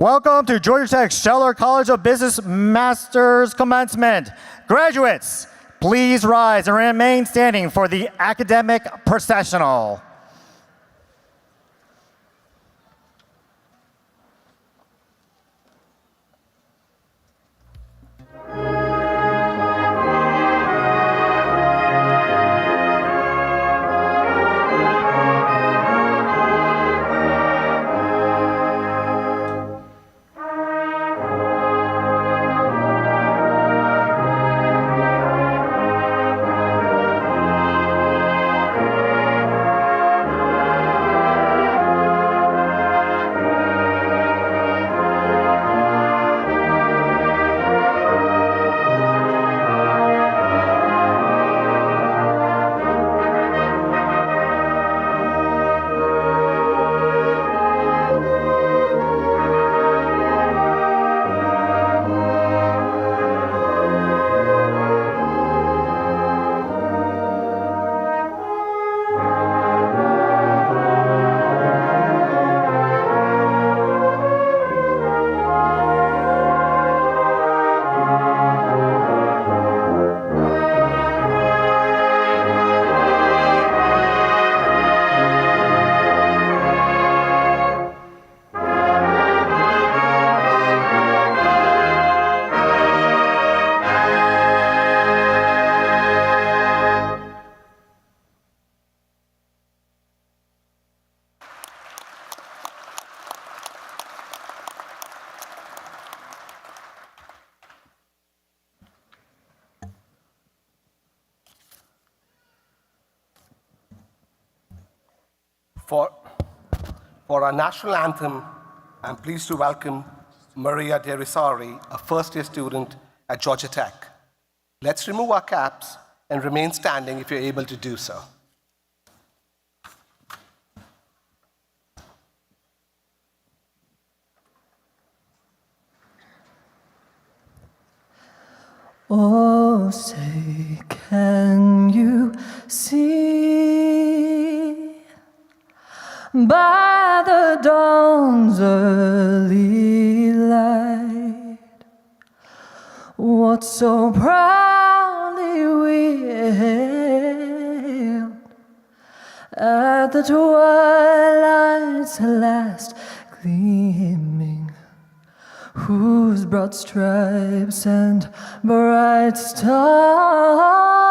Welcome to Georgia Tech Scheller College of Business Master's Commencement. Graduates, please rise and remain standing for the academic processional. For our national anthem, I'm pleased to welcome Maria De Risari, a first-year student at Georgia Tech. Let's remove our caps and remain standing if you're able to do so. Oh, say, can you see by the dawn's early light what so proudly we hailed at the twilight's last gleaming, whose broad stripes and bright stars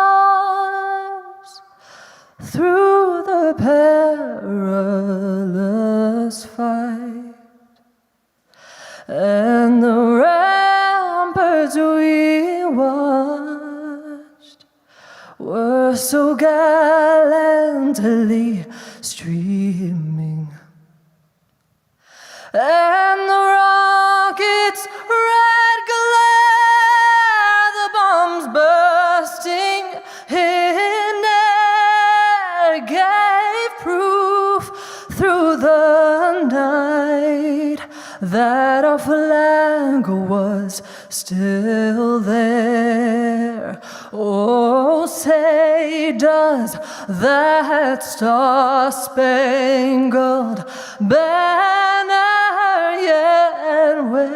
through the perilous fight and the ramparts we watched were so gallantly streaming, and the rockets' red glare, the bombs bursting in air, gave proof through the night that our flag was still there. Oh, say, does that star-spangled banner yet wave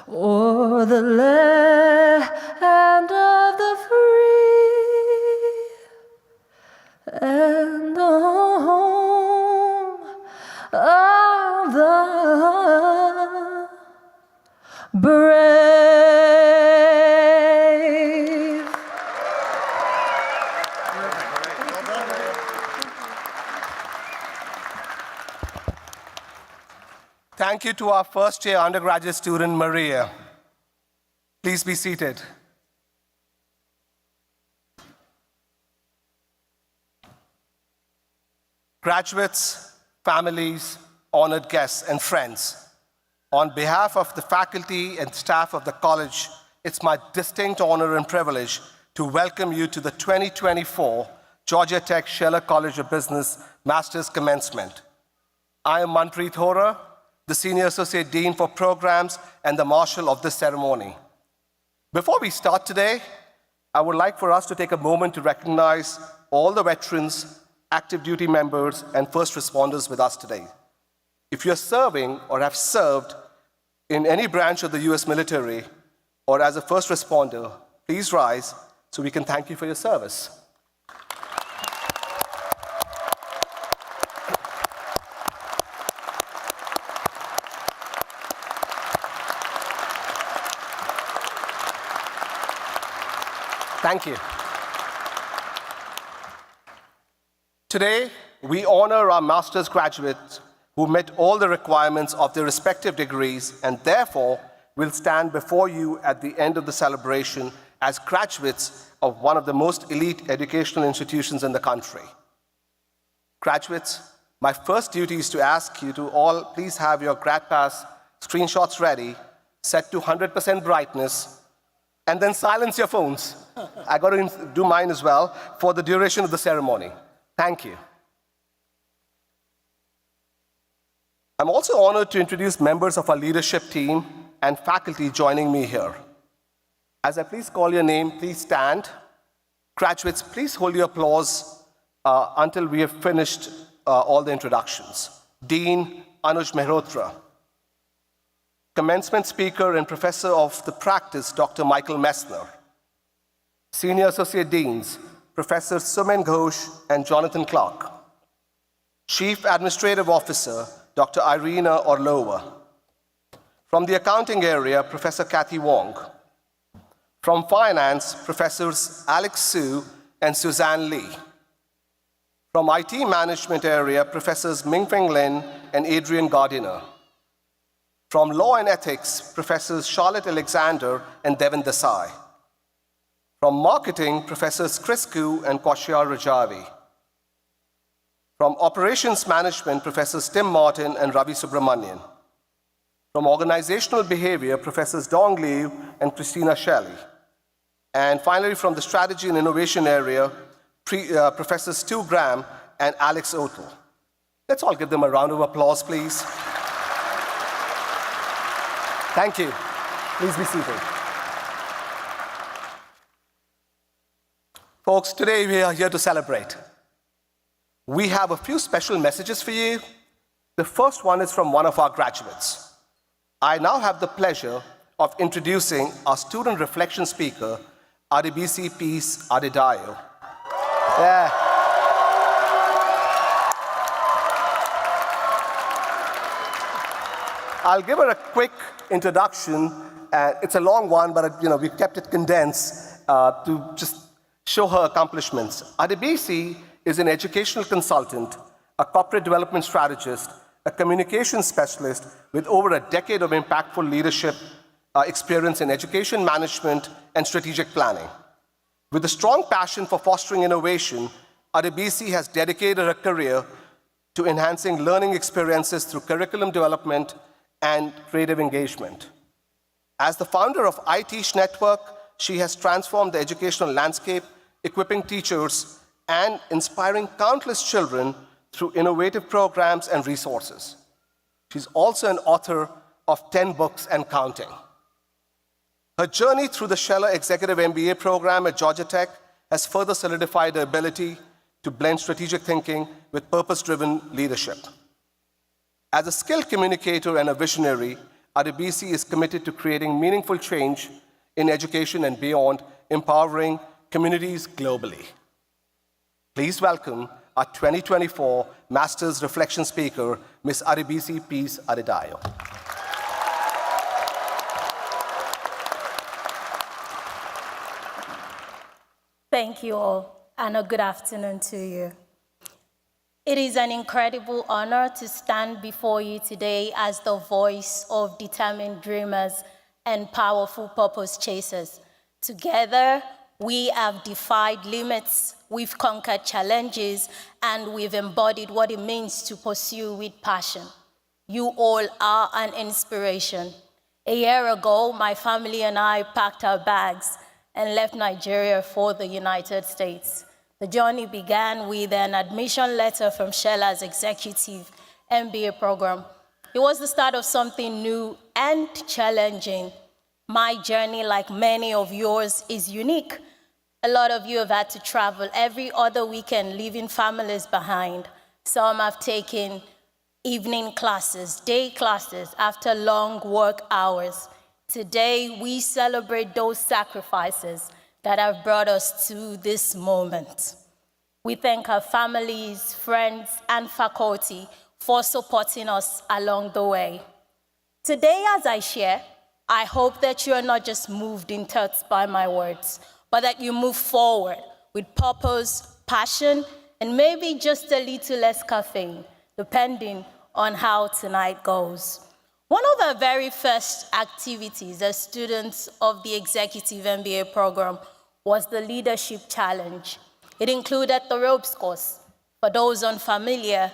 o'er the land of the free and the home of the brave? Thank you to our first-year undergraduate student, Maria. Please be seated. Graduates, families, honored guests, and friends, on behalf of the faculty and staff of the college, it's my distinct honor and privilege to welcome you to the 2024 Georgia Tech Scheller College of Business Master's Commencement. I am Manpreet Hora, the Senior Associate Dean for Programs and the Marshal of this ceremony. Before we start today, I would like for us to take a moment to recognize all the veterans, active duty members, and first responders with us today. If you're serving or have served in any branch of the US military or as a first responder, please rise so we can thank you for your service. Thank you. Today, we honor our master's graduates who met all the requirements of their respective degrees and therefore will stand before you at the end of the celebration as graduates of one of the most elite educational institutions in the country. Graduates, my first duty is to ask you to all please have your grad pass screenshots ready, set to 100% brightness, and then silence your phones. I got to do mine as well for the duration of the ceremony. Thank you. I'm also honored to introduce members of our leadership team and faculty joining me here. As I please call your name, please stand. Graduates, please hold your applause until we have finished all the introductions. Dean Anuj Mehrotra. Commencement speaker and professor of the practice, Dr. Michael Messner. Senior Associate Deans, Professors Sumen Ghosh and Jonathan Clark. Chief Administrative Officer, Dr. Irina Orlova. From the accounting area, Professor Kathy Wong. From finance, Professors Alex Su and Suzanne Lee. From IT management area, Professors Mingfeng Lin and Adrian Gardiner. From law and ethics, Professors Charlotte Alexander and Devin Desai. From marketing, Professors Chris Koo and Kaushal Rajavi. From operations management, Professors Tim Martin and Ravi Subramanian. From organizational behavior, Professors Dong Liu and Christina Shelley. And finally, from the strategy and innovation area, Professors Stu Graham and Alex Otel. Let's all give them a round of applause, please. Thank you. Please be seated. Folks, today we are here to celebrate. We have a few special messages for you. The first one is from one of our graduates. I now have the pleasure of introducing our student reflection speaker, Adebisi Peace Adedayo. Yeah. I'll give her a quick introduction. It's a long one, but we kept it condensed to just show her accomplishments. Adebisi is an educational consultant, a corporate development strategist, a communications specialist with over a decade of impactful leadership experience in education management and strategic planning. With a strong passion for fostering innovation, Adebisi has dedicated her career to enhancing learning experiences through curriculum development and creative engagement. As the founder of iTeach Network, she has transformed the educational landscape, equipping teachers and inspiring countless children through innovative programs and resources. She's also an author of 10 books and counting. Her journey through the Scheller Executive MBA program at Georgia Tech has further solidified her ability to blend strategic thinking with purpose-driven leadership. As a skilled communicator and a visionary, Adebisi is committed to creating meaningful change in education and beyond, empowering communities globally. Please welcome our 2024 Master's Reflection Speaker, Ms. Adebisi Peace Adedayo. Thank you all, and a good afternoon to you. It is an incredible honor to stand before you today as the voice of determined dreamers and powerful purpose chasers. Together, we have defied limits, we've conquered challenges, and we've embodied what it means to pursue with passion. You all are an inspiration. A year ago, my family and I packed our bags and left Nigeria for the United States. The journey began with an admission letter from Scheller's executive MBA program. It was the start of something new and challenging. My journey, like many of yours, is unique. A lot of you have had to travel every other weekend, leaving families behind. Some have taken evening classes, day classes after long work hours. Today, we celebrate those sacrifices that have brought us to this moment. We thank our families, friends, and faculty for supporting us along the way. Today, as I share, I hope that you are not just moved in thoughts by my words, but that you move forward with purpose, passion, and maybe just a little less caffeine, depending on how tonight goes. One of our very first activities as students of the Executive MBA program was the Leadership Challenge. It included the ropes course. For those unfamiliar,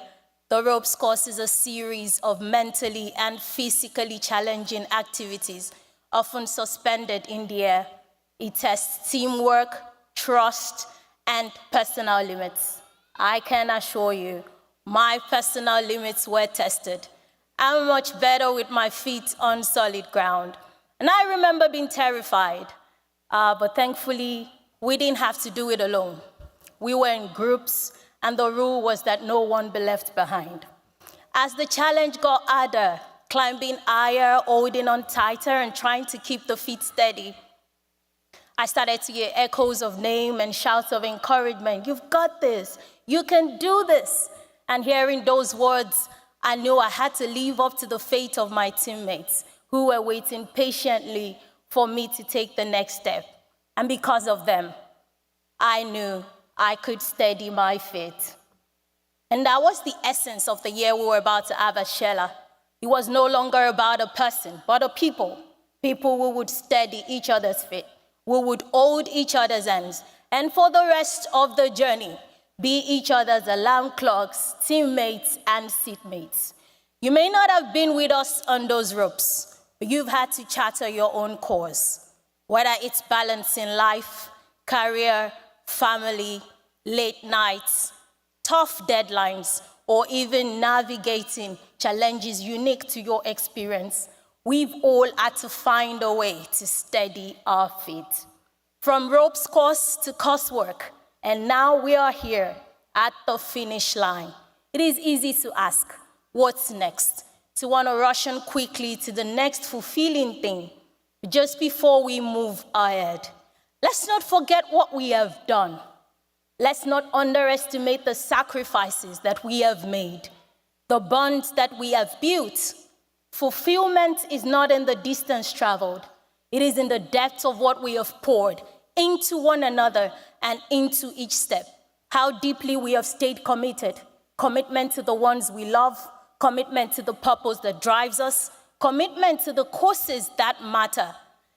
the ropes course is a series of mentally and physically challenging activities, often suspended in the air. It tests teamwork, trust, and personal limits. I can assure you, my personal limits were tested. I'm much better with my feet on solid ground. And I remember being terrified, but thankfully, we didn't have to do it alone. We were in groups, and the rule was that no one be left behind. As the challenge got harder, climbing higher, holding on tighter, and trying to keep the feet steady, I started to hear echoes of name and shouts of encouragement. You've got this. You can do this. And hearing those words, I knew I had to live up to the fate of my teammates who were waiting patiently for me to take the next step. And because of them, I knew I could steady my feet. And that was the essence of the year we were about to have at Scheller. It was no longer about a person, but a people. People who would steady each other's feet, who would hold each other's hands, and for the rest of the journey, be each other's alarm clocks, teammates, and seatmates. You may not have been with us on those ropes, but you've had to charter your own course. Whether it's balancing life, career, family, late nights, tough deadlines, or even navigating challenges unique to your experience, we've all had to find a way to steady our feet. From ropes course to coursework, and now we are here at the finish line. It is easy to ask, what's next? To want to rush on quickly to the next fulfilling thing. Just before we move ahead, let's not forget what we have done. Let's not underestimate the sacrifices that we have made, the bonds that we have built. Fulfillment is not in the distance traveled. It is in the depth of what we have poured into one another and into each step. How deeply we have stayed committed. Commitment to the ones we love, commitment to the purpose that drives us, commitment to the causes that matter.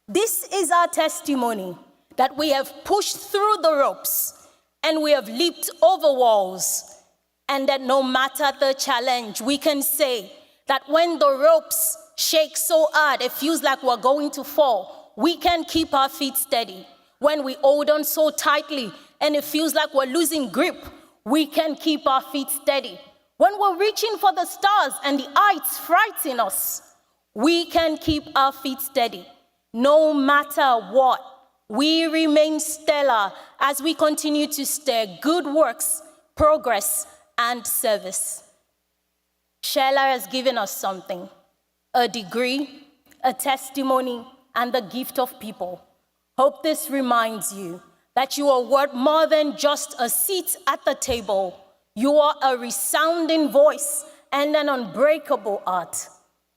This is our testimony that we have pushed through the ropes and we have leaped over walls, and that no matter the challenge, we can say that when the ropes shake so hard, it feels like we're going to fall, we can keep our feet steady. When we hold on so tightly and it feels like we're losing grip, we can keep our feet steady. When we're reaching for the stars and the heights frighten us, we can keep our feet steady. No matter what, we remain stellar as we continue to stir good works, progress, and service. Scheller has given us something, a degree, a testimony, and the gift of people. Hope this reminds you that you are worth more than just a seat at the table. You are a resounding voice and an unbreakable art.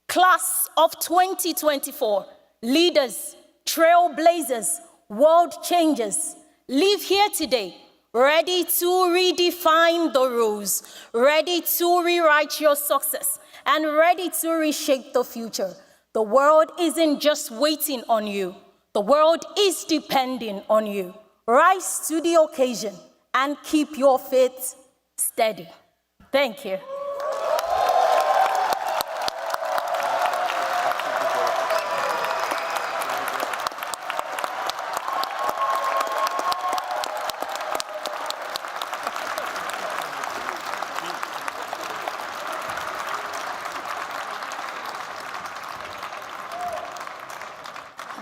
Class of 2024, leaders, trailblazers, world changers, live here today, ready to redefine the rules, ready to rewrite your success, and ready to reshape the future. The world isn't just waiting on you. The world is depending on you. Rise to the occasion and keep your feet steady. Thank you.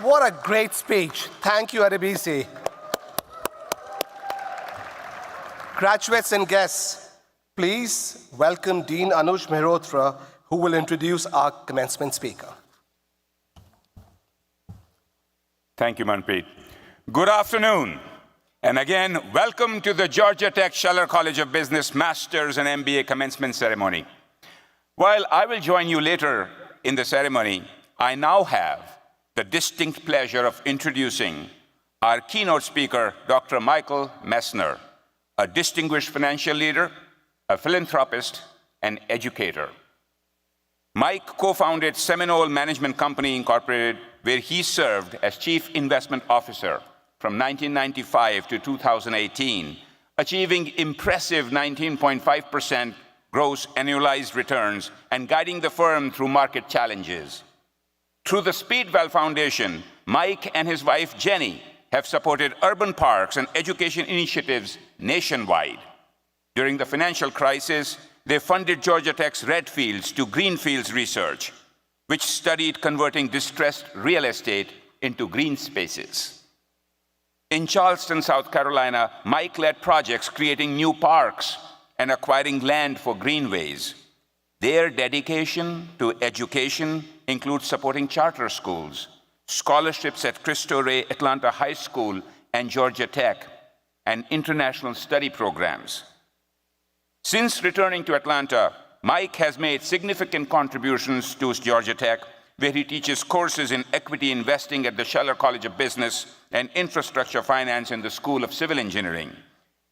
What a great speech. Thank you, Adebisi. Graduates and guests, Please welcome Dean Anuj Mehrotra, who will introduce our commencement speaker. Thank you, Manpreet. Good afternoon. And again, welcome to the Georgia Tech Scheller College of Business Masters and MBA commencement ceremony. While I will join you later in the ceremony, I now have the distinct pleasure of introducing our keynote speaker, Dr. Michael Messner, a distinguished financial leader, a philanthropist, and educator. Mike co-founded Seminole Management Company, Incorporated, where he served as Chief Investment Officer from 1995 to 2018, achieving impressive 19.5% gross annualized returns and guiding the firm through market challenges. Through the Speedwell Foundation, Mike and his wife, Jenny, have supported urban parks and education initiatives nationwide. During the financial crisis, they funded Georgia Tech's Red Fields to Greenfields research, which studied converting distressed real estate into green spaces. In Charleston, South Carolina, Mike led projects creating new parks and acquiring land for greenways. Their dedication to education includes supporting charter schools, scholarships at Cristo Rey Atlanta High School and Georgia Tech, and international study programs. Since returning to Atlanta, Mike has made significant contributions to Georgia Tech, where he teaches courses in equity investing at the Scheller College of Business and infrastructure finance in the School of Civil Engineering.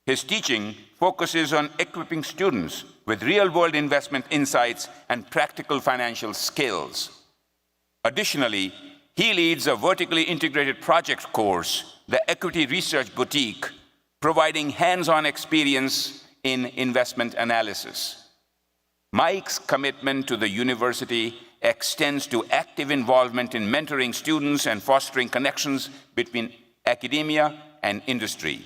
His teaching focuses on equipping students with real-world investment insights and practical financial skills. Additionally, he leads a vertically integrated project course, the Equity Research Boutique, providing hands-on experience in investment analysis. Mike's commitment to the university extends to active involvement in mentoring students and fostering connections between academia and industry.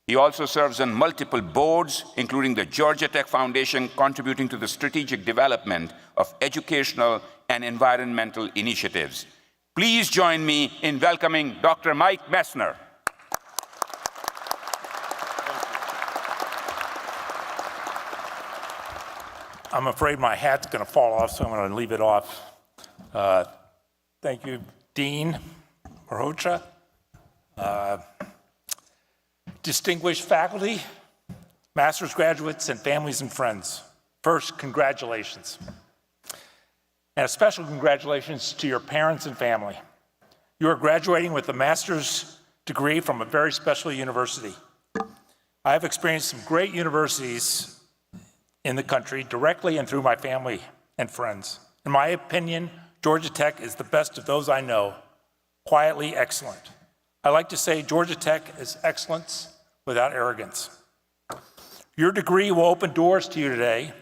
He also serves on multiple boards, including the Georgia Tech Foundation, contributing to the strategic development of educational and environmental initiatives. Please join me in welcoming Dr. Mike Messner. I'm afraid my hat's going to fall off, so I'm going to leave it off. Thank you, Dean Mehrotra, distinguished faculty, master's graduates, and families and friends. First, congratulations. And a special congratulations to your parents and family. You are graduating with a master's degree from a very special university. I have experienced some great universities in the country, directly and through my family and friends. In my opinion, Georgia Tech is the best of those I know, quietly excellent. I like to say Georgia Tech is excellence without arrogance. Your degree will open doors to you today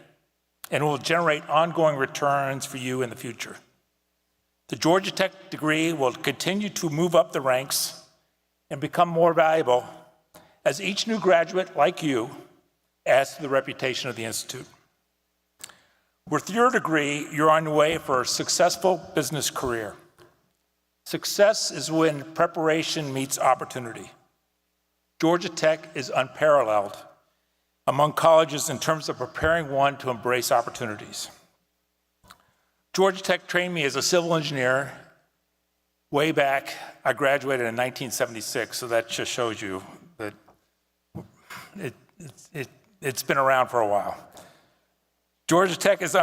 and will generate ongoing returns for you in the future. The Georgia Tech degree will continue to move up the ranks and become more valuable as each new graduate like you adds to the reputation of the Institute. With your degree, you're on your way for a successful business career. Success is when preparation meets opportunity. Georgia Tech is unparalleled among colleges in terms of preparing one to embrace opportunities. Georgia Tech trained me as a civil engineer way back. I graduated in 1976, so that just shows you that it's been around for a while. Georgia Tech is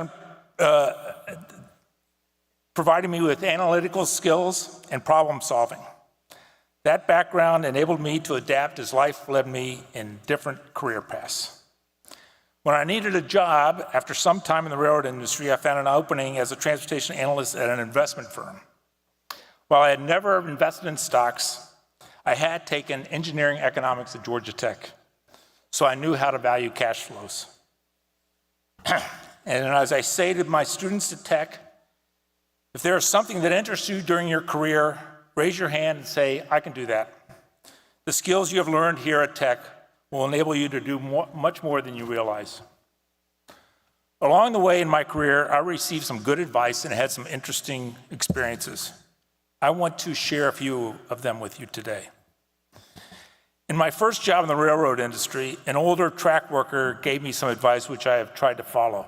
providing me with analytical skills and problem solving. That background enabled me to adapt as life led me in different career paths. When I needed a job after some time in the railroad industry, I found an opening as a transportation analyst at an investment firm. While I had never invested in stocks, I had taken engineering economics at Georgia Tech, so I knew how to value cash flows. And as I say to my students at Tech, if there is something that interests you during your career, raise your hand and say, I can do that. The skills you have learned here at Tech will enable you to do much more than you realize. Along the way in my career, I received some good advice and had some interesting experiences. I want to share a few of them with you today. In my first job in the railroad industry, an older track worker gave me some advice which I have tried to follow.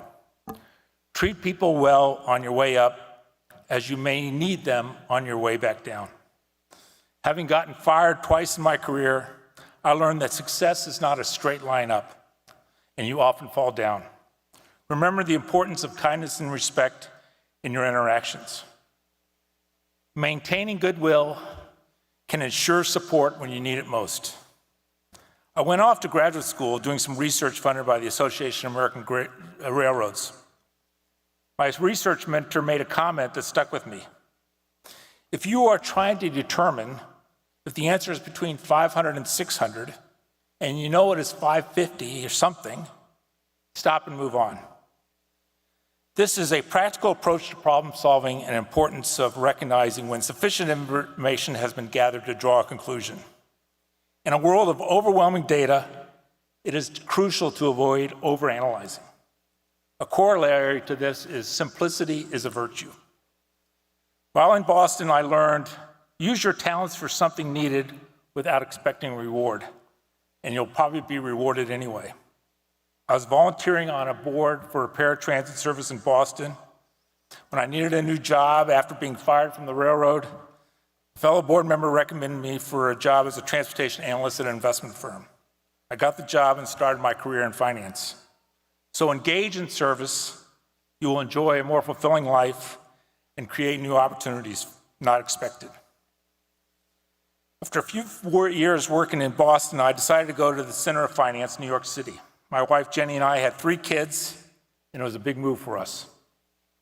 Treat people well on your way up, as you may need them on your way back down. Having gotten fired twice in my career, I learned that success is not a straight line up, and you often fall down. Remember the importance of kindness and respect in your interactions. Maintaining goodwill can ensure support when you need it most. I went off to graduate school doing some research funded by the Association of American Railroads. My research mentor made a comment that stuck with me. If you are trying to determine if the answer is between 500 and 600, and you know it is 550 or something, stop and move on. This is a practical approach to problem solving and importance of recognizing when sufficient information has been gathered to draw a conclusion. In a world of overwhelming data, it is crucial to avoid overanalyzing. A corollary to this is simplicity is a virtue. While in Boston, I learned, use your talents for something needed without expecting reward, and you'll probably be rewarded anyway. I was volunteering on a board for a paratransit service in Boston. When I needed a new job after being fired from the railroad, a fellow board member recommended me for a job as a transportation analyst at an investment firm. I got the job and started my career in finance. So engage in service, you will enjoy a more fulfilling life and create new opportunities not expected. After a few years working in Boston, I decided to go to the center of finance, New York City. My wife Jenny and I had 3 kids, and it was a big move for us.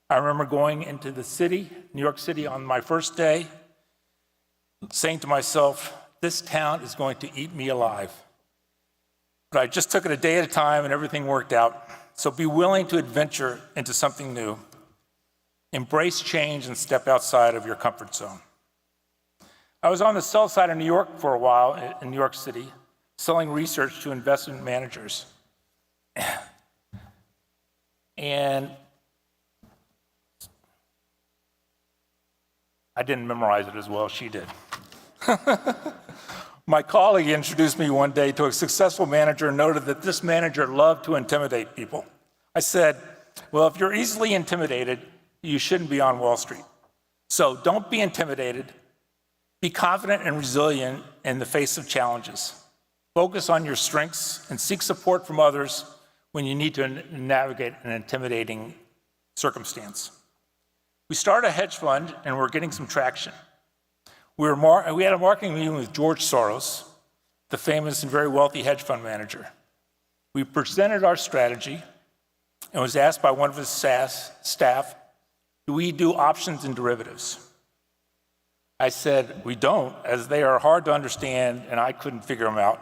I remember going into the city, New York City, on my first day, saying to myself, this town is going to eat me alive. But I just took it a day at a time and everything worked out. So be willing to adventure into something new. Embrace change and step outside of your comfort zone. I was on the sell side of New York for a while in New York City, selling research to investment managers. And I didn't memorize it as well as she did. My colleague introduced me one day to a successful manager and noted that this manager loved to intimidate people. I said, well, if you're easily intimidated, you shouldn't be on Wall Street. So don't be intimidated. Be confident and resilient in the face of challenges. Focus on your strengths and seek support from others when you need to navigate an intimidating circumstance. We started a hedge fund and we're getting some traction. We had a marketing meeting with George Soros, the famous and very wealthy hedge fund manager. We presented our strategy and was asked by one of his staff, do we do options and derivatives? I said, we don't, as they are hard to understand and I couldn't figure them out.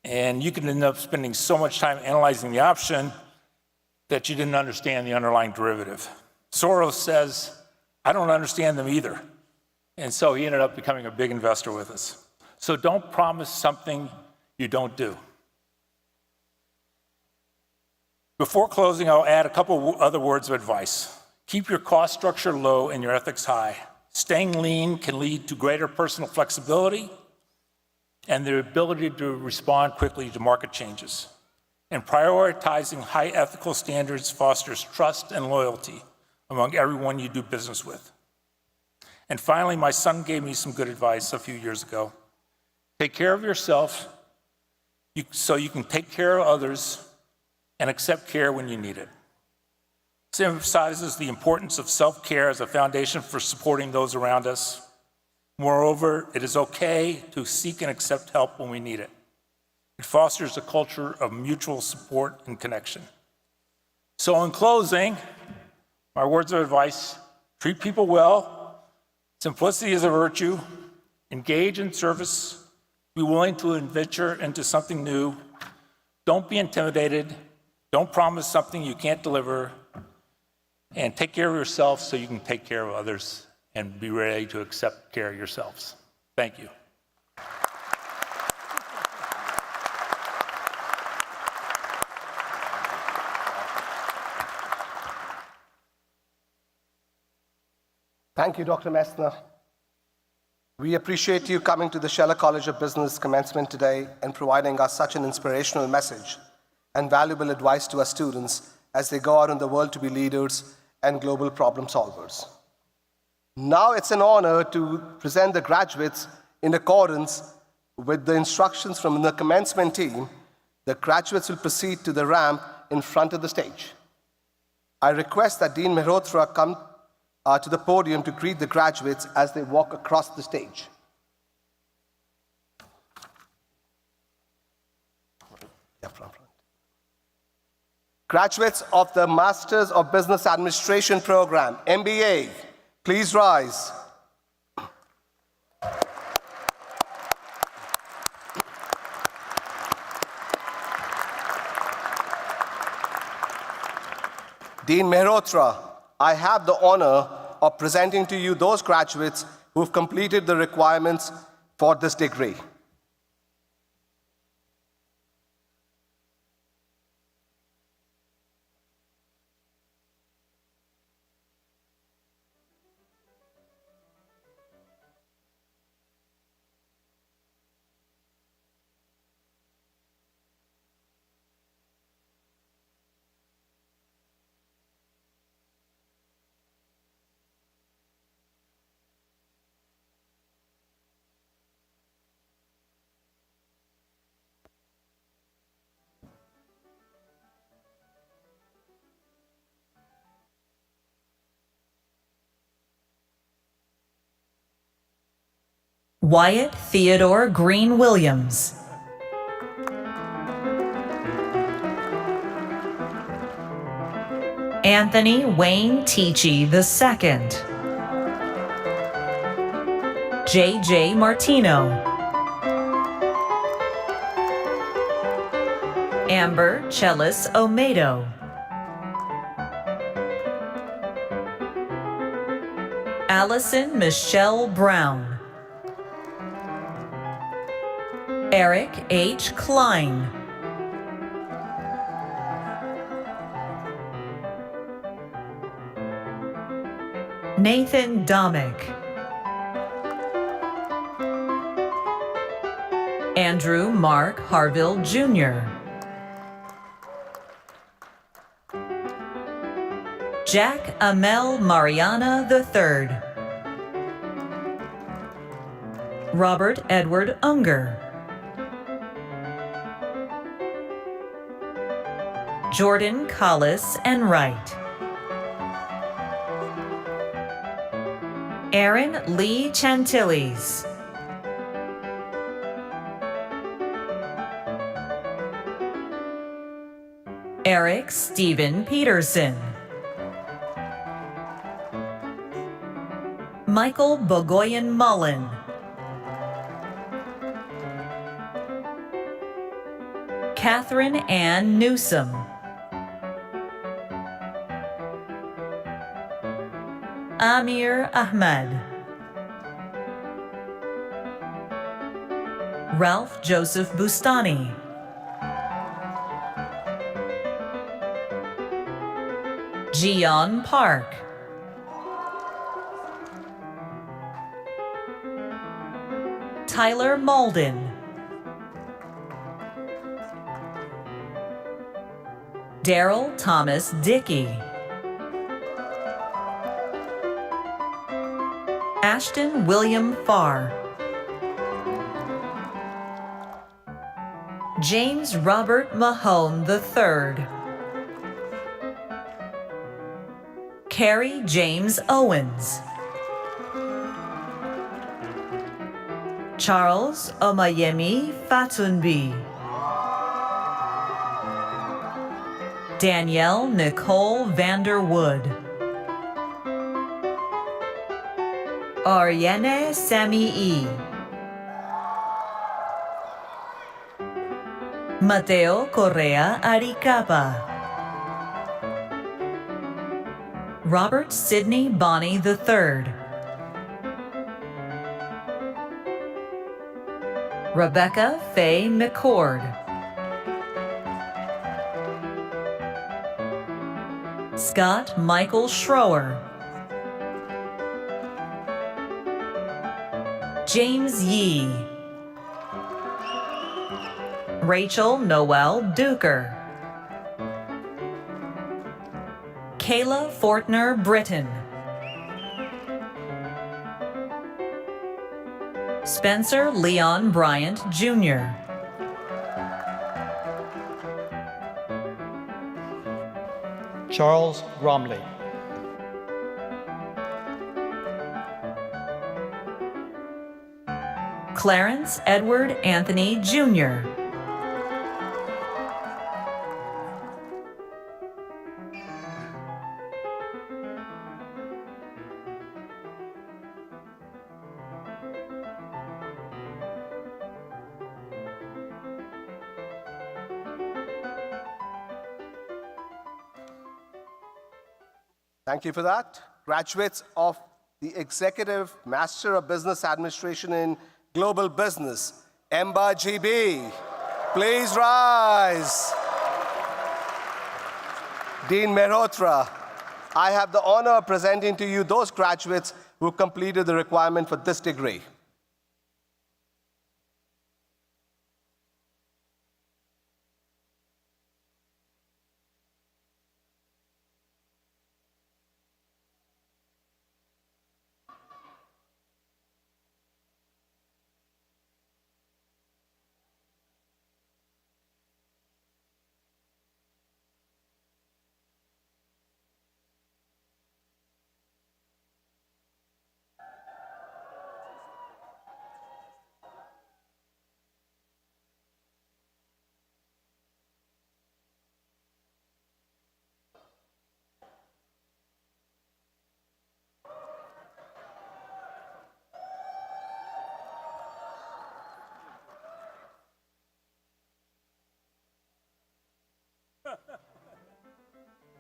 And you can end up spending so much time analyzing the option that you didn't understand the underlying derivative. Soros says, I don't understand them either. And so he ended up becoming a big investor with us. So don't promise something you don't do. Before closing, I'll add a couple other words of advice. Keep your cost structure low and your ethics high. Staying lean can lead to greater personal flexibility and the ability to respond quickly to market changes. And prioritizing high ethical standards fosters trust and loyalty among everyone you do business with. And finally, my son gave me some good advice a few years ago. Take care of yourself so you can take care of others and accept care when you need it. This emphasizes the importance of self-care as a foundation for supporting those around us. Moreover, it is okay to seek and accept help when we need it. It fosters a culture of mutual support and connection. So in closing, my words of advice, treat people well, simplicity is a virtue, engage in service, be willing to venture into something new, don't be intimidated, don't promise something you can't deliver, and take care of yourself so you can take care of others and be ready to accept care of yourselves. Thank you. Thank you, Dr. Messner. We appreciate you coming to the Scheller College of Business commencement today and providing us such an inspirational message and valuable advice to our students as they go out in the world to be leaders and global problem solvers. Now it's an honor to present the graduates in accordance with the instructions from the commencement team. The graduates will proceed to the ramp in front of the stage. I request that Dean Mehrotra come to the podium to greet the graduates as they walk across the stage. Graduates of the Masters of Business Administration program, MBA, please rise. Dean Mehrotra, I have the honor of presenting to you those graduates who have completed the requirements for this degree. Wyatt Theodore Green Williams. Anthony Wayne Teachy II. J.J. Martino. Amber Chelis Omedo. Allison Michelle Brown. Eric H. Klein. Nathan Domick. Andrew Mark Harville Jr. Jack Amel Mariana III. Robert Edward Unger. Jordan Collis Enright. Aaron Lee Chantilles. Eric Stephen Peterson. Michael Bogoyan Mullen. Catherine Ann Newsom. Amir Ahmed. Ralph Joseph Bustani. Gian Park. Tyler Malden. Daryl Thomas Dickey. Ashton William Farr. James Robert Mahone III. Carrie James Owens. Charles Omayemi Fatunbi. Danielle Nicole Vanderwood. Ariane Samii. Mateo Correa Aricapa. Robert Sidney Bonney III. Rebecca Faye McCord. Scott Michael Schroer. James Yee. Rachel Noel Duker. Kayla Fortner Britton. Spencer Leon Bryant Jr. Charles Bromley. Clarence Edward Anthony Jr. Thank you for that. Graduates of the Executive Master of Business Administration in Global Business, Emba GB. Please rise. Dean Mehrotra, I have the honor of presenting to you those graduates who completed the requirement for this degree.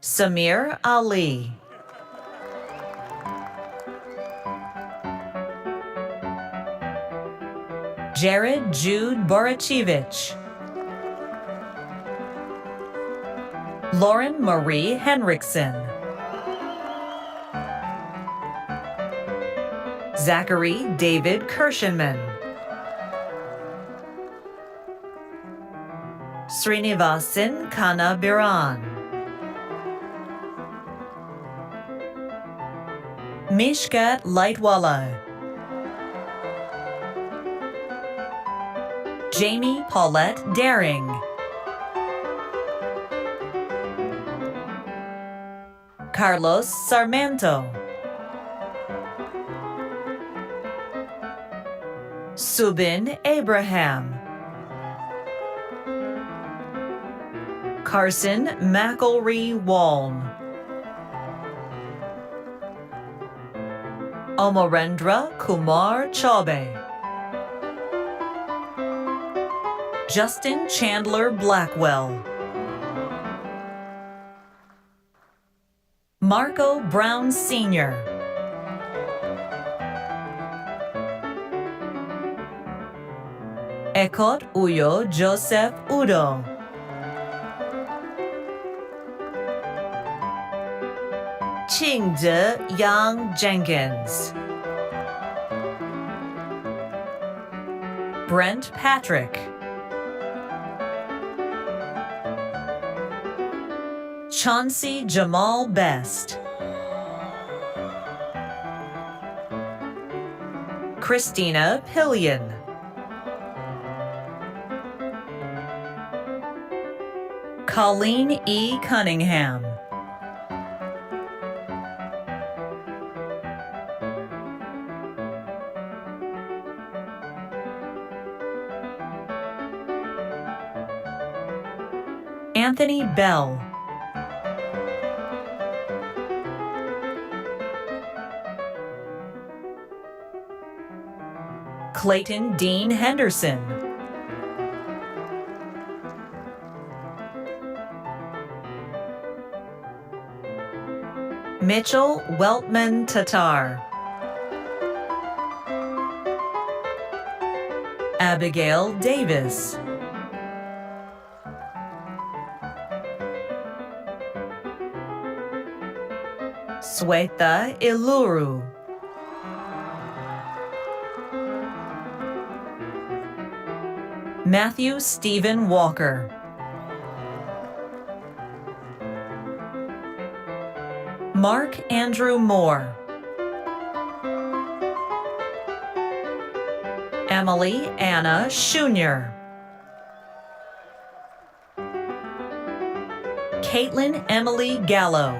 Samir Ali. Jared Jude Borachevich. Lauren Marie Henriksen. Zachary David Kirshenman. Srinivasan Kanabiran. Mishkat Lightwala. Jamie Paulette Daring. Carlos Sarmiento. Subin Abraham. Carson McElree Walm. Omarendra Kumar Chaube. Justin Chandler Blackwell. Marco Brown Sr. Ekot Uyo Joseph Udo. Qingze Yang Jenkins. Brent Patrick. Chauncey Jamal Best. Christina Pillion. Colleen E. Cunningham. Anthony Bell. Clayton Dean Henderson. Mitchell Weltman Tatar. Abigail Davis. Sweta Iluru. Matthew Stephen Walker. Mark Andrew Moore. Emily Anna Schunier. Caitlin Emily Gallo.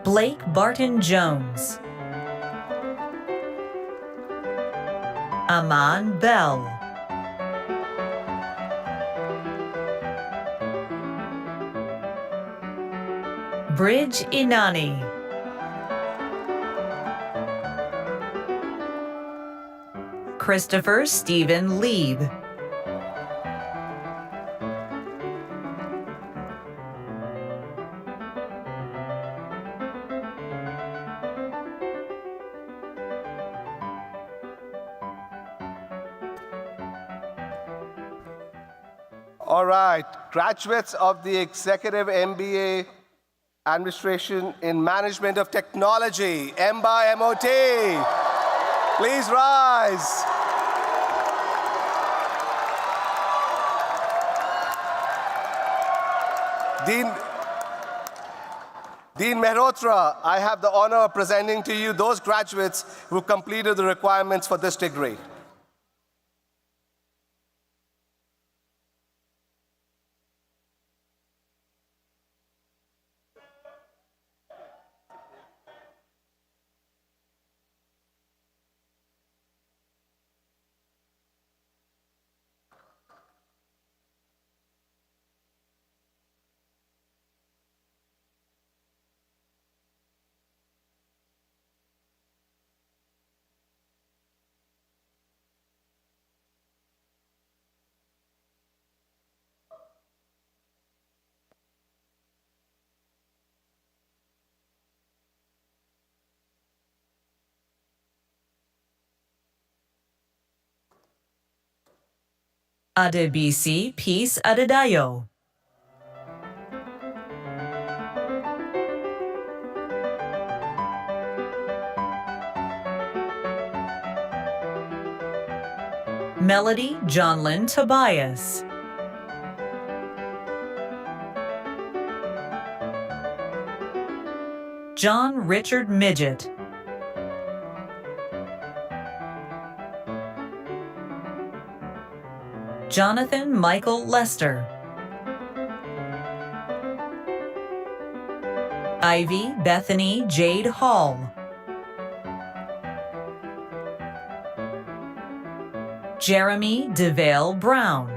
Blake Barton Jones. Aman Bell. Bridge Inani. Christopher Stephen Lieb. All right, graduates of the Executive MBA Administration in Management of Technology, MOT, please rise. Dean Mehrotra, I have the honor of presenting to you those graduates who completed the requirements for this degree. Adebisi Peace Adedayo. Melody Johnlyn Tobias. John Richard Midget. Jonathan Michael Lester. Ivy Bethany Jade Hall. Jeremy DeVale Brown.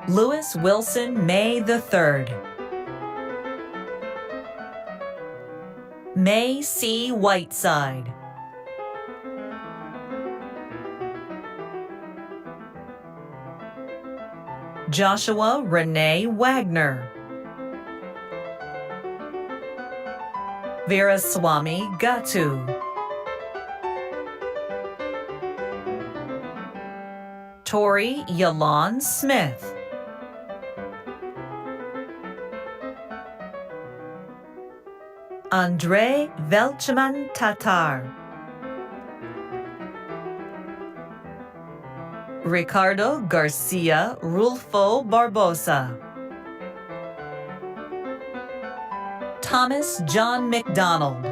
Lewis Wilson May III. May C. Whiteside. Joshua Renee Wagner. Veeraswamy Gatu. Tori Yalon Smith. Andre Velchman Tatar. Ricardo Garcia Rulfo Barbosa. Thomas John McDonald.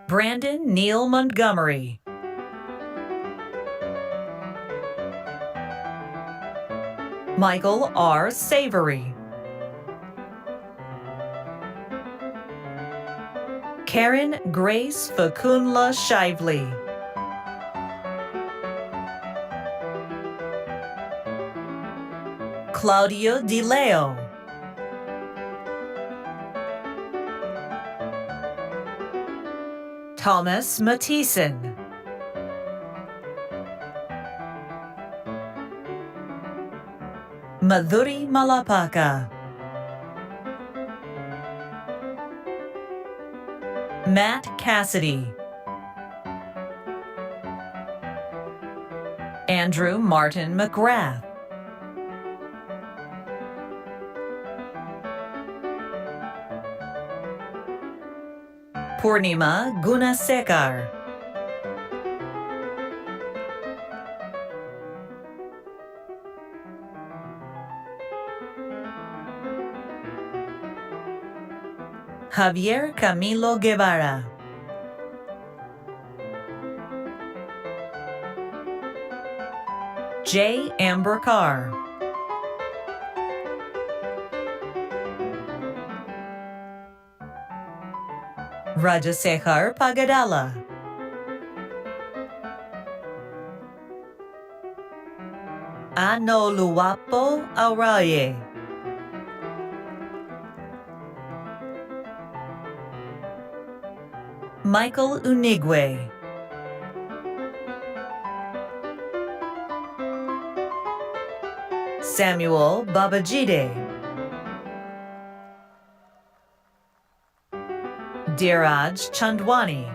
Brandon Neil Montgomery. Michael R. Savory. Karen Grace Fakunla Shively. Claudio DiLeo. Thomas Mathisen. Madhuri Malapaka. Matt Cassidy. Andrew Martin McGrath. Purnima Gunasekar. Javier Camilo Guevara. J. Amber Carr. Rajasekhar Pagadala. Anoluwapo Araye. Michael Unigwe. Samuel Babajide. Dheeraj Chandwani.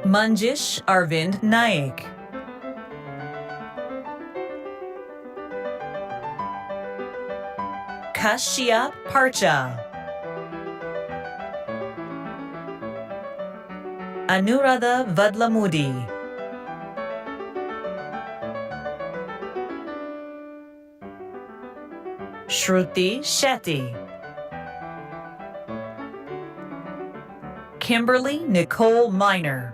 Manjish Arvind Naik. Kashyap Parcha. Anuradha Vadlamudi. Shruti Shetty. Kimberly Nicole Miner.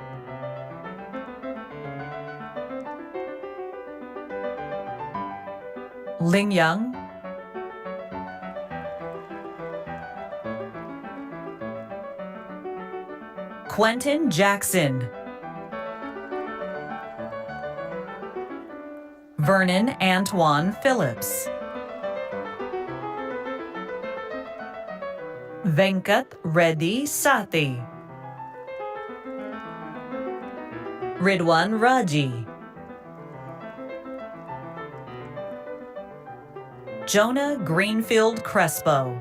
Ling Yang. Quentin Jackson. Vernon Antoine Phillips. Venkat Reddy Sathi. Ridwan Raji. Jonah Greenfield Crespo.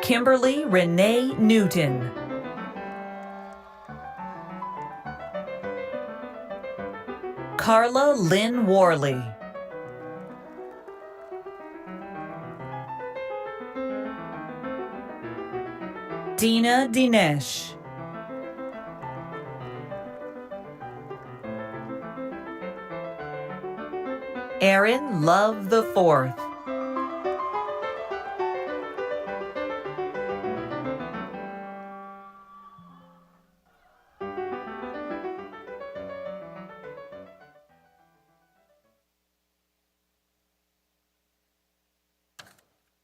Kimberly Renee Newton. Carla Lynn Worley. Dina Dinesh. Aaron Love the Fourth.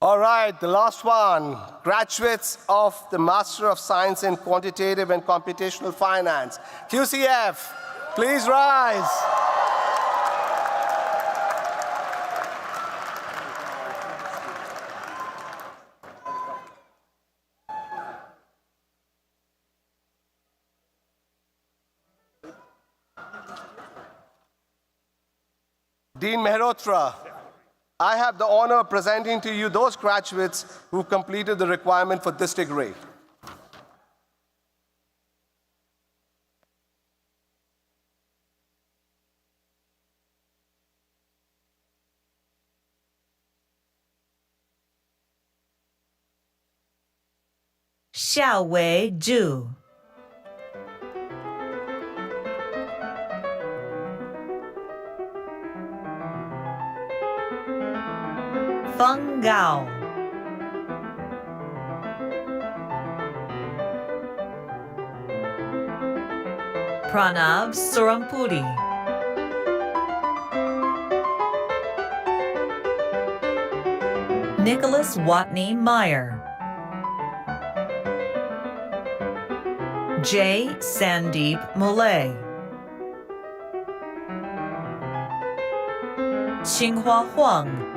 All right, the last one. Graduates of the Master of Science in Quantitative and Computational Finance, QCF, please rise. Dean Mehrotra, I have the honor of presenting to you those graduates who completed the requirement for this degree. Xiaowei Zhu. Feng Gao. Pranav Surampudi. Nicholas Watney Meyer. J. Sandeep Mulay. Xinghua Huang.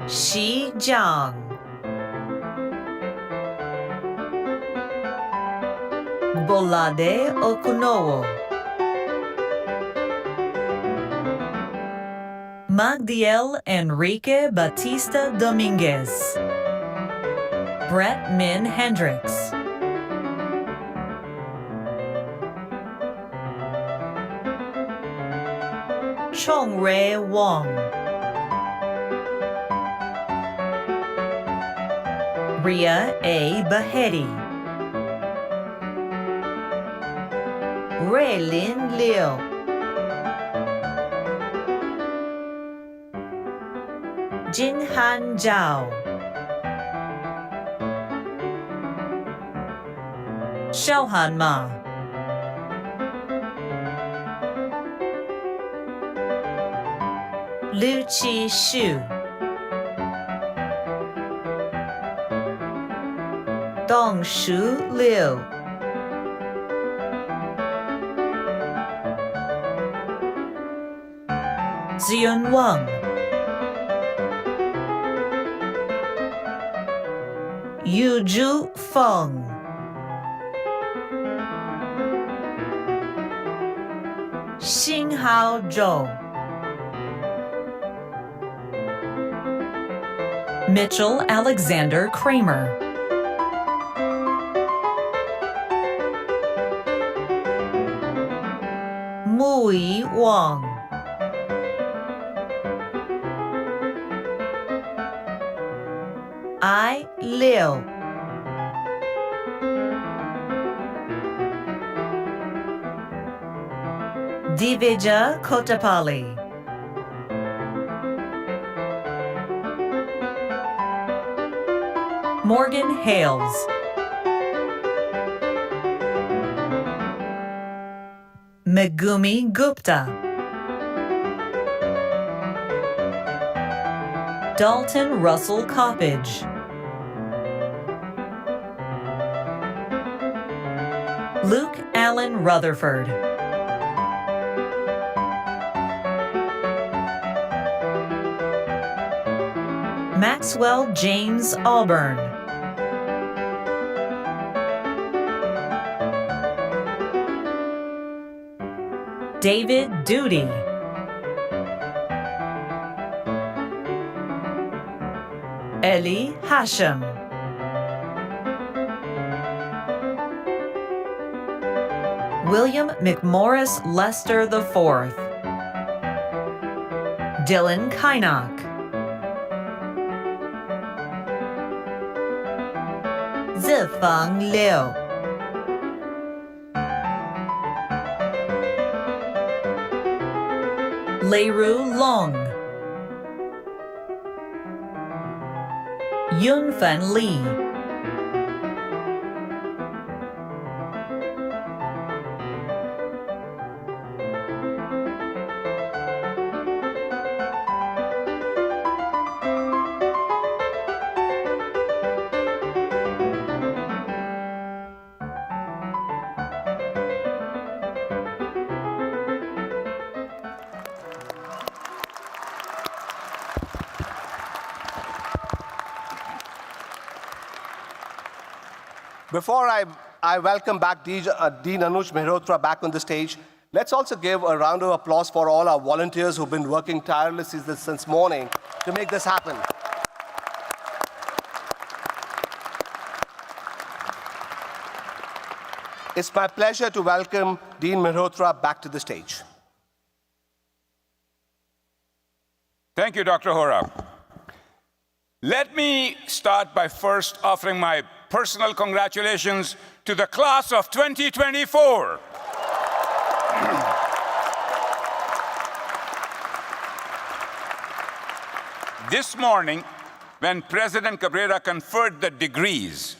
Xi Jiang. Bolade Okunowo. Magdiel Enrique Batista Dominguez. Brett Min Hendricks. Chong Ray Wong. Ria A. Baheti. Raylin Liu. Jinhan Zhao. Xiaohan Ma. Lu Chi Shu. Dong Shu Liu. Zion Wang. Yuju Feng. Xinghao Zhou. Mitchell Alexander Kramer. Mui Wang. I Liu. Divija Kotapalli. Morgan Hales. Megumi Gupta. Dalton Russell Coppage. Luke Allen Rutherford. Maxwell James Auburn. David Duty. Eli Hashem. William McMorris Lester IV. Dylan Kynock. Zifeng Liu. Leiru Long. Yunfen Li. Before I welcome back Dean Anuj Mehrotra back on the stage, let's also give a round of applause for all our volunteers who've been working tirelessly since morning to make this happen. It's my pleasure to welcome Dean Mehrotra back to the stage. Thank you, Dr. Hora. Let me start by first offering my personal congratulations to the class of 2024. This morning, when President Cabrera conferred the degrees,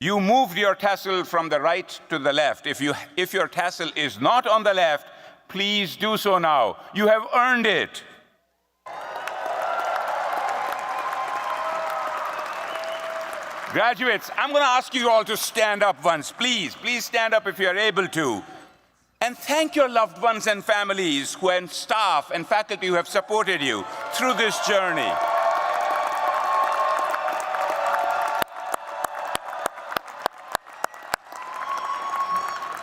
you moved your tassel from the right to the left. If your tassel is not on the left, please do so now. You have earned it. Graduates, I'm going to ask you all to stand up once, please. Please stand up if you're able to. And thank your loved ones and families and staff and faculty who have supported you through this journey.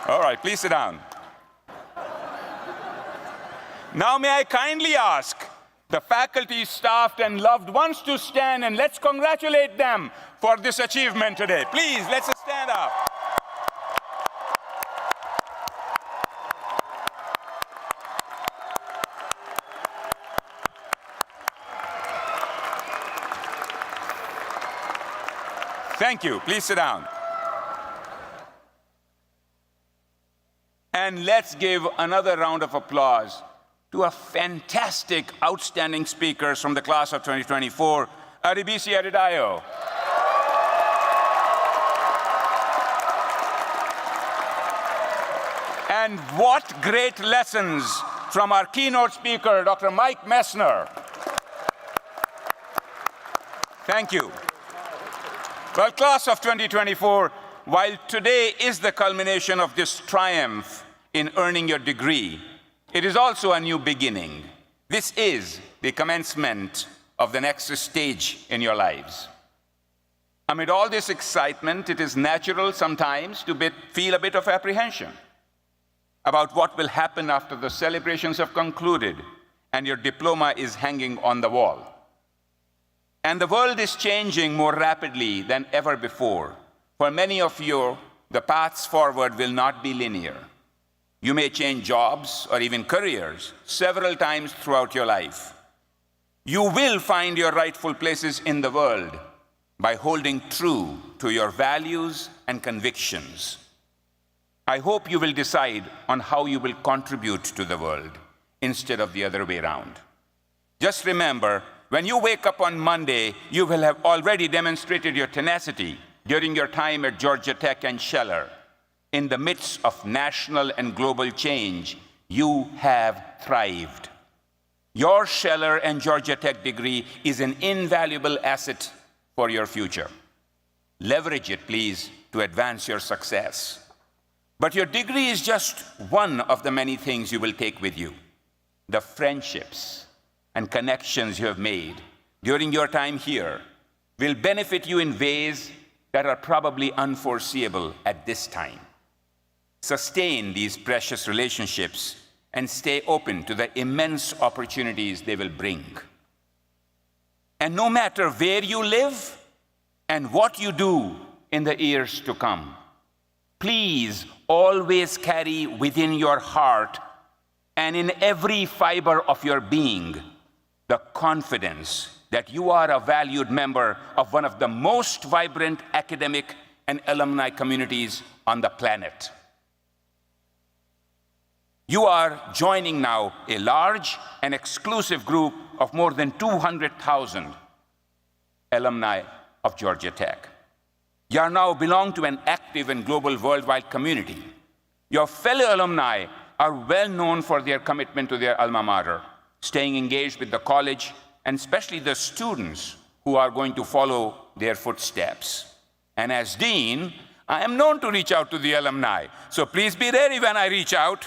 All right, please sit down. Now may I kindly ask the faculty, staff, and loved ones to stand, and let's congratulate them for this achievement today. Please, let's stand up. Thank you. Please sit down. And let's give another round of applause to a fantastic, outstanding speakers from the class of 2024, Adibisi Adedayo. And what great lessons from our keynote speaker, Dr. Mike Messner. Thank you. Well, class of 2024, while today is the culmination of this triumph in earning your degree, it is also a new beginning. This is the commencement of the next stage in your lives. Amid all this excitement, it is natural sometimes to feel a bit of apprehension about what will happen after the celebrations have concluded and your diploma is hanging on the wall. And the world is changing more rapidly than ever before. For many of you, the paths forward will not be linear. You may change jobs or even careers several times throughout your life. You will find your rightful places in the world by holding true to your values and convictions. I hope you will decide on how you will contribute to the world instead of the other way around. Just remember, when you wake up on Monday, you will have already demonstrated your tenacity during your time at Georgia Tech and Scheller. In the midst of national and global change, you have thrived. Your Scheller and Georgia Tech degree is an invaluable asset for your future. Leverage it, please, to advance your success. But your degree is just one of the many things you will take with you. The friendships and connections you have made during your time here will benefit you in ways that are probably unforeseeable at this time. Sustain these precious relationships and stay open to the immense opportunities they will bring. And no matter where you live and what you do in the years to come, please always carry within your heart and in every fiber of your being the confidence that you are a valued member of one of the most vibrant academic and alumni communities on the planet. You are joining now a large and exclusive group of more than 200,000 alumni of Georgia Tech. You now belong to an active and global worldwide community. Your fellow alumni are well known for their commitment to their alma mater, staying engaged with the college, and especially the students who are going to follow their footsteps. And as dean, I am known to reach out to the alumni, so please be ready when I reach out.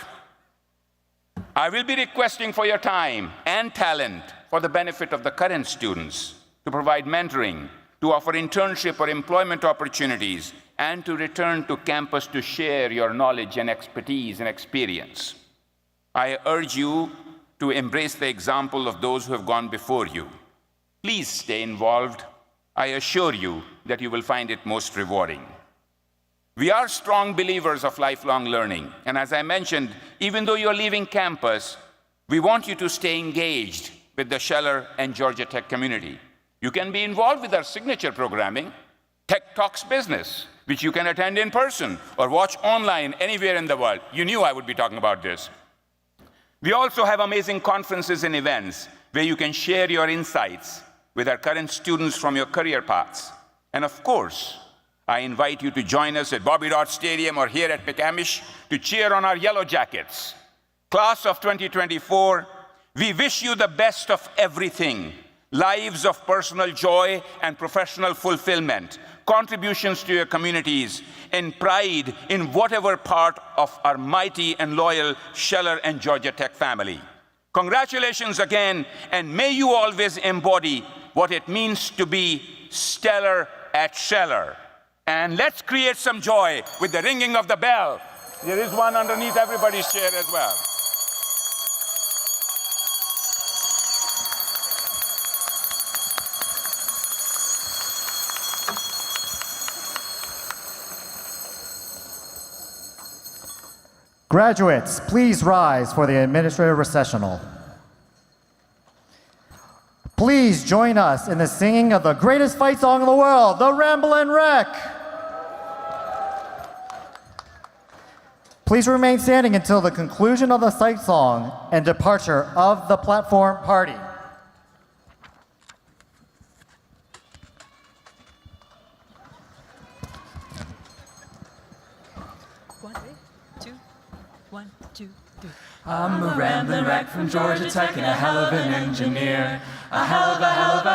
I will be requesting for your time and talent for the benefit of the current students, to provide mentoring, to offer internship or employment opportunities, and to return to campus to share your knowledge and expertise and experience. I urge you to embrace the example of those who have gone before you. Please stay involved. I assure you that you will find it most rewarding. We are strong believers of lifelong learning, and as I mentioned, even though you're leaving campus, we want you to stay engaged with the Scheller and Georgia Tech community. You can be involved with our signature programming, Tech Talks Business, which you can attend in person or watch online anywhere in the world. You knew I would be talking about this. We also have amazing conferences and events where you can share your insights with our current students from your career paths. And of course, I invite you to join us at Bobby Dodd Stadium or here at McCamish to cheer on our Yellow Jackets. Class of 2024, we wish you the best of everything. Lives of personal joy and professional fulfillment, contributions to your communities, and pride in whatever part of our mighty and loyal Scheller and Georgia Tech family. Congratulations again, and may you always embody what it means to be stellar at Scheller. And let's create some joy with the ringing of the bell. There is one underneath everybody's chair as well. Graduates, please rise for the administrative recessional. Please join us in the singing of the greatest fight song in the world, the Ramblin' Wreck. Please remain standing until the conclusion of the fight song and departure of the platform party. I'm a rambling wreck from Georgia Tech and a hell of an engineer. A hell of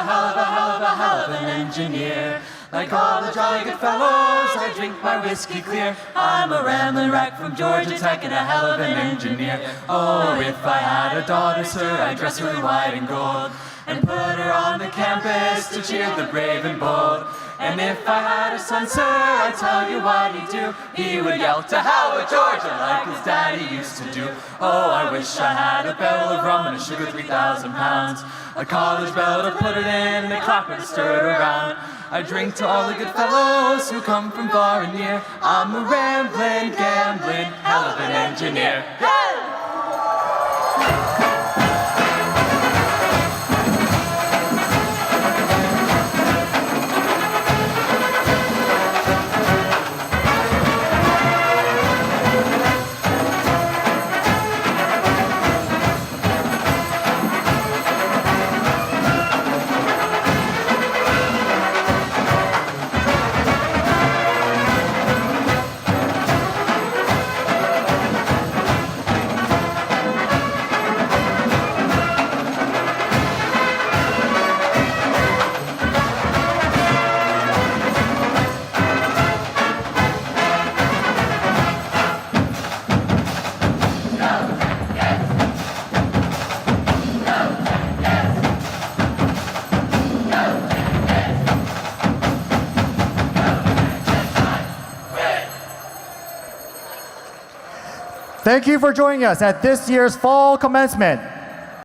an engineer. Like all the jolly good fellows, I drink my whiskey clear. I'm a rambling wreck from Georgia Tech and a hell of an engineer. Oh, if I had a daughter, sir, I'd dress her in white and gold and put her on the campus to cheer the brave and bold. And if I had a son, sir, I'd tell you what he'd do. He would yell to hell with Georgia like his daddy used to do. Oh, I wish I had a barrel of rum and a sugar 3,000 pounds. A college bell to put it in and a clapper to stir it around. I drink to all the good fellows who come from far and near. I'm a rambling, gambling, hell of an engineer. Thank you for joining us at this year's Fall Commencement.